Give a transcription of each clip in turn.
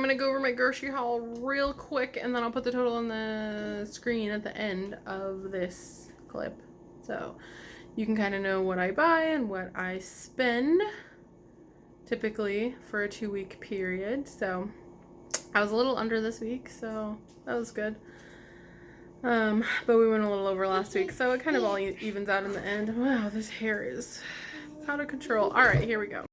going to go over my grocery haul real quick, and then I'll put the total on the screen at the end of this clip. So you can kind of know what I buy and what I spend typically for a 2-week period. So I was a little under this week, so that was good. But we went a little over last week, so it kind of all evens out in the end. Wow, this hair is out of control. All right, here we go.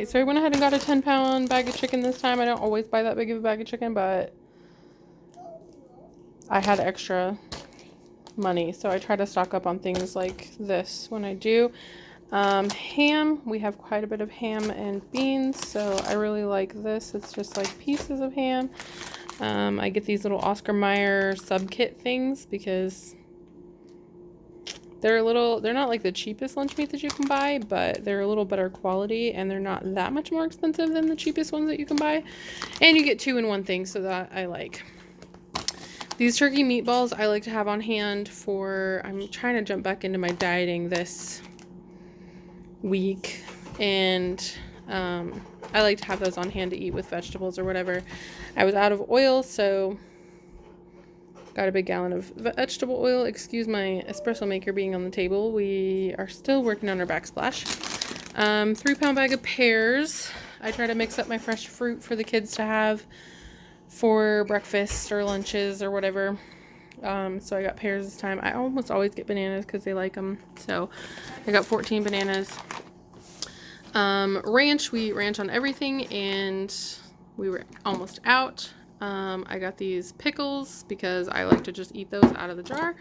So I went ahead and got a 10-pound bag of chicken this time. I don't always buy that big of a bag of chicken, but I had extra money, so I try to stock up on things like this when I do. Ham, we have quite a bit of ham and beans, so I really like this. It's just like pieces of ham. I get these little Oscar Mayer sub kit things because they're not like the cheapest lunch meat that you can buy, but they're a little better quality, and they're not that much more expensive than the cheapest ones that you can buy. And you get 2-in-1 things, so that I like. These turkey meatballs I like to have on hand for, I'm trying to jump back into my dieting this week, and I like to have those on hand to eat with vegetables or whatever. I was out of oil, so got a big gallon of vegetable oil. Excuse my espresso maker being on the table. We are still working on our backsplash. 3-pound bag of pears. I try to mix up my fresh fruit for the kids to have for breakfast or lunches or whatever. So I got pears this time. I almost always get bananas because they like them. So I got 14 bananas. Ranch. We eat ranch on everything, and we were almost out. I got these pickles because I like to just eat those out of the jar.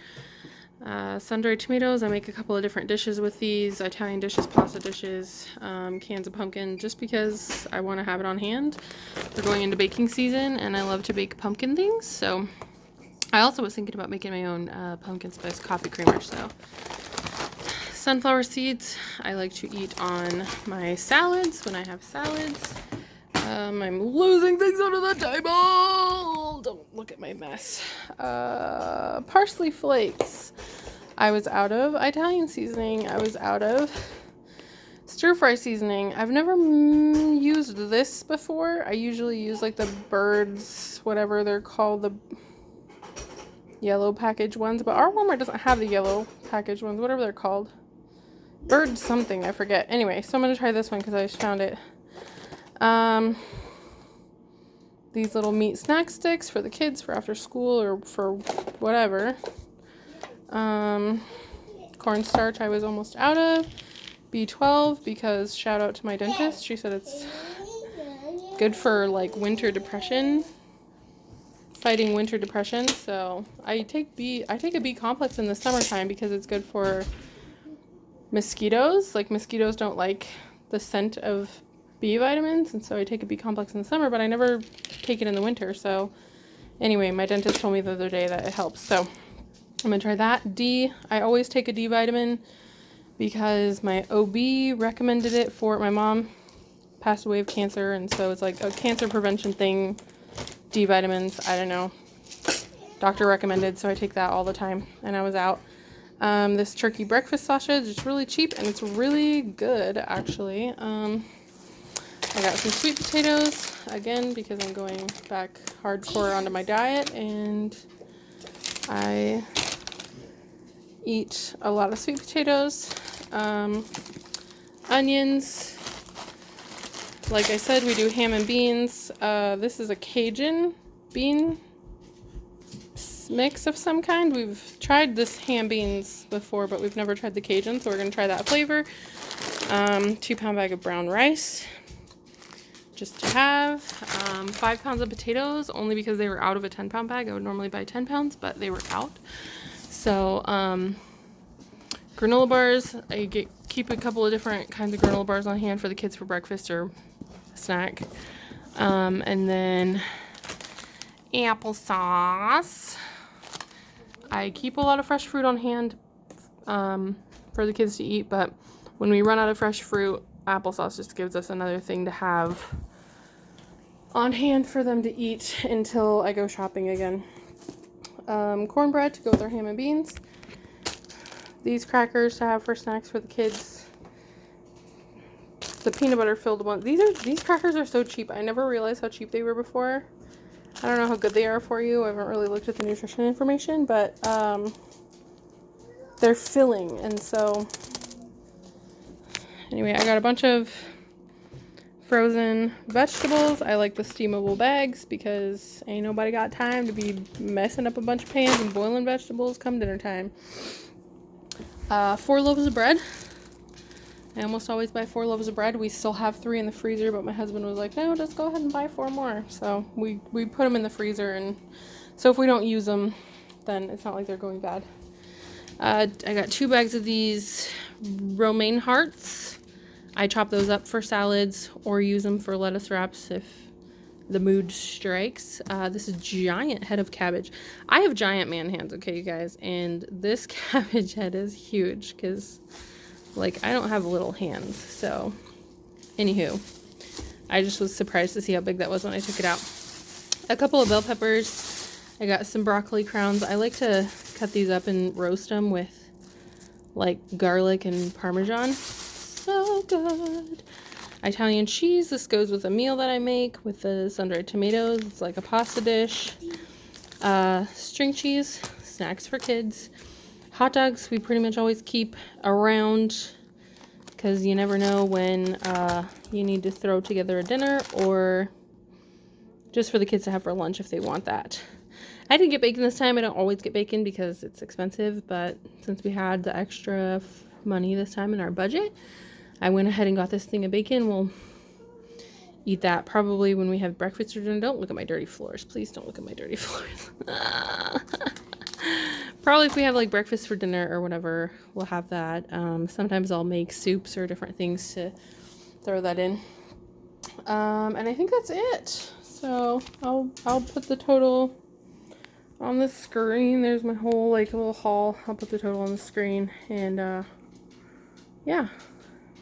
Sun-dried tomatoes. I make a couple of different dishes with these. Italian dishes, pasta dishes, cans of pumpkin, just because I want to have it on hand. We're going into baking season, and I love to bake pumpkin things. So I also was thinking about making my own pumpkin spice coffee creamer. So sunflower seeds. I like to eat on my salads when I have salads. I'm losing things under the table. Don't look at my mess. Parsley flakes. I was out of Italian seasoning. I was out of stir-fry seasoning. I've never used this before. I usually use like the Birds, whatever they're called, the yellow package ones. But our Walmart doesn't have the yellow package ones, whatever they're called. Bird something, I forget. Anyway, so I'm going to try this one because I just found it. These little meat snack sticks for the kids for after school or for whatever. Cornstarch I was almost out of. B12 because shout out to my dentist. She said it's good for like winter depression, fighting winter depression. So I take a B complex in the summertime because it's good for mosquitoes. Like mosquitoes don't like the scent of B vitamins, and so I take a B complex in the summer, but I never take it in the winter. So anyway, my dentist told me the other day that it helps, so I'm gonna try that. D, I always take a D vitamin because my OB recommended it for my mom passed away of cancer, and so it's like a cancer prevention thing. D vitamins, I don't know, doctor recommended, so I take that all the time, and I was out. This turkey breakfast sausage, it's really cheap and it's really good actually. I got some sweet potatoes, again, because I'm going back hardcore onto my diet, and I eat a lot of sweet potatoes. Onions. Like I said, we do ham and beans. This is a Cajun bean mix of some kind. We've tried this ham beans before, but we've never tried the Cajun, so we're going to try that flavor. 2-pound bag of brown rice. Just to have 5 pounds of potatoes, only because they were out of a 10-pound bag. I would normally buy 10 pounds, but they were out. So granola bars, keep a couple of different kinds of granola bars on hand for the kids for breakfast or snack. And then applesauce. I keep a lot of fresh fruit on hand for the kids to eat, but when we run out of fresh fruit, applesauce just gives us another thing to have on hand for them to eat until I go shopping again. Cornbread to go with our ham and beans. These crackers to have for snacks for the kids. The peanut butter filled ones. These crackers are so cheap. I never realized how cheap they were before. I don't know how good they are for you. I haven't really looked at the nutrition information, but they're filling. And so anyway, I got a bunch of frozen vegetables. I like the steamable bags because ain't nobody got time to be messing up a bunch of pans and boiling vegetables come dinner time. 4 loaves of bread. I almost always buy 4 loaves of bread. We still have 3 in the freezer, but my husband was like, no, just go ahead and buy 4 more. So we put them in the freezer, and so if we don't use them, then it's not like they're going bad. I got 2 bags of these romaine hearts. I chop those up for salads or use them for lettuce wraps if the mood strikes. This is giant head of cabbage. I have giant man hands, okay, you guys, and this cabbage head is huge because, like, I don't have little hands. So, anywho, I just was surprised to see how big that was when I took it out. A couple of bell peppers. I got some broccoli crowns. I like to cut these up and roast them with, like, garlic and Parmesan. So good. Italian cheese. This goes with a meal that I make with the sun-dried tomatoes. It's like a pasta dish. String cheese. Snacks for kids. Hot dogs we pretty much always keep around because you never know when you need to throw together a dinner or just for the kids to have for lunch if they want that. I didn't get bacon this time. I don't always get bacon because it's expensive, but since we had the extra money this time in our budget, I went ahead and got this thing of bacon. We'll eat that probably when we have breakfast or dinner. Don't look at my dirty floors. Please don't look at my dirty floors. Probably if we have like breakfast for dinner or whatever, we'll have that. Sometimes I'll make soups or different things to throw that in. And I think that's it. So I'll put the total on the screen. There's my whole like little haul. I'll put the total on the screen, and yeah.